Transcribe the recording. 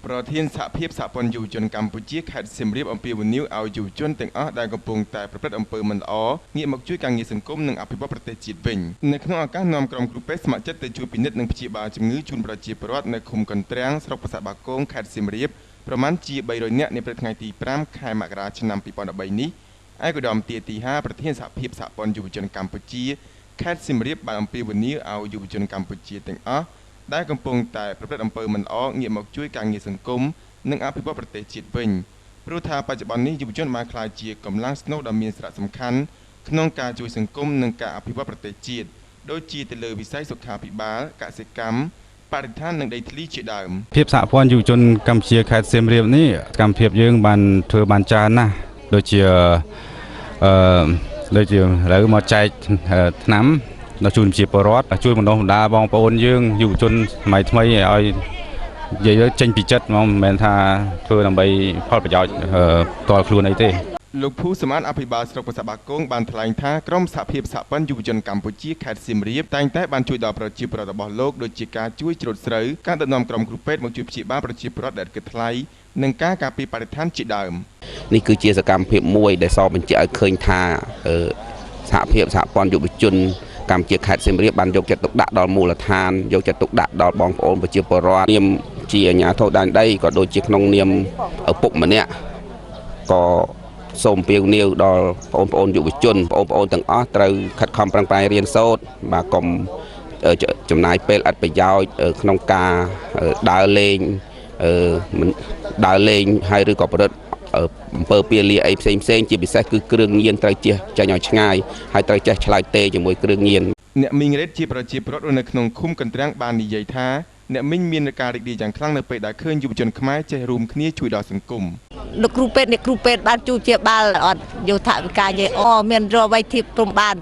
ប្រធានសហភាពសហព័ន្ធយុវជនកម្ពុជាខេត្តសៀមរាបអំពាវនាវឲ្យយុវជនទាំងអស់ដែលកំពុងតែប្រព្រឹត្តអំពើមិនល្អងាកមកជួយការងារសង្គមនិងអភិវឌ្ឍប្រទេសជាតិវិញនៅក្នុងឱកាសនាំក្រុមគ្រូពេទ្យស្ម័គ្រចិត្តទៅជួយពិនិត្យនិងព្យាបាលជំងឺជូនប្រជាពលរដ្ឋនៅឃុំកន្ទ្រាំងស្រុកប្រាសាទបាគងខេត្តសៀមរាបប្រមាណជា300នាក់នាព្រឹកថ្ងៃទី5ខែមករាឆ្នាំ2013នេះឯកឧត្តមទាទី5ប្រធានសហភាពសហព័ន្ធយុវជនកម្ពុជាខេត្តសៀមរាបបានអំពាវនាវឲ្យយុវជនកម្ពុជាទាំងអស់ដែលកំពុងតែប្រព្រឹត្តអំពើមិនល្អងាកមកជួយការងារសង្គមនិងអភិវឌ្ឍប្រទេសជាតិវិញព្រោះថាបច្ចុប្បន្ននេះយុវជនបានក្លាយជាកម្លាំងស្នូលដ៏មានសារៈសំខាន់ក្នុងការជួយសង្គមនិងការអភិវឌ្ឍប្រទេសជាតិដូចជាទៅលើវិស័យសុខាភិបាលកសិកម្មបរិស្ថាននិងដីធ្លីជាដើមភាពសហព័ន្ធយុវជនកម្ពុជាខេត្តសៀមរាបនេះសកម្មភាពយើងបានធ្វើបានច្រើនណាស់ដូចជាឥឡូវមកចែកថ្នាំដល់ជូនប្រជាពលរដ្ឋជួយបណ្ដុះបណ្ដាលបងប្អូនយើងយុវជនសម័យថ្មីឲ្យនិយាយចេញពីចិត្តហ្មងមិនមែនថាធ្វើដើម្បីផលប្រយោជន៍ផ្ទាល់ខ្លួនអីទេលោកភូសមានអភិបាលស្រុកប្រាសាទបាគងបានថ្លែងថាក្រុមសហភាពសហព័ន្ធយុវជនកម្ពុជាខេត្តសៀមរាបតែងតែបានជួយដល់ប្រជាពលរដ្ឋរបស់លោកដូចជាការជួយច្រូតស្រូវការដឹកនាំក្រុមគ្រូពេទ្យមកជួយព្យាបាលប្រជាពលរដ្ឋដែលគិតថ្លៃនិងការការពារបរិស្ថានជាដើមនេះគឺជាសកម្មភាពមួយដែលសបញ្ជាក់ឲ្យឃើញថាសហភាពសហព័ន្ធយុវជនកម្ពុជាខេត្តសៀមរាបបានយកចិត្តទុកដាក់ដល់មូលដ្ឋានយកចិត្តទុកដាក់ដល់បងប្អូនប្រជាពលរដ្ឋនាមជាអាជ្ញាធរដែនដីក៏ដូចជាក្នុងនាមឪពុកម្នាក់ក៏សូមអំពាវនាវដល់បងប្អូនយុវជនបងប្អូនទាំងអស់ត្រូវខិតខំប្រឹងប្រែងរៀនសូត្របាទកុំចំណាយពេលឥតប្រយោជន៍ក្នុងការដើរលេងហើយឬក៏ប្រព្រឹត្តអំពើពាលាអីផ្សេងជាពិសេសគឺគ្រឿងញៀនត្រូវចេះចាញ់ឲ្យឆ្ងាយហើយត្រូវចេះឆ្លើយតេជាមួយគ្រឿងញៀនអ្នកមីងរ៉េតជាប្រជាពលរដ្ឋនៅក្នុងឃុំកន្ទ្រាំងបាននិយាយថាអ្នកមីងមានការរីករាយយ៉ាងខ្លាំងនៅពេលដែលឃើញយុវជនខ្មែរចេះរួមគ្នាជួយដល់សង្គមលោកគ្រូពេទ្យបានជួយជាបាលអត់យកថវិកានិយាយមានរកអ្វីធៀបព្រមបាន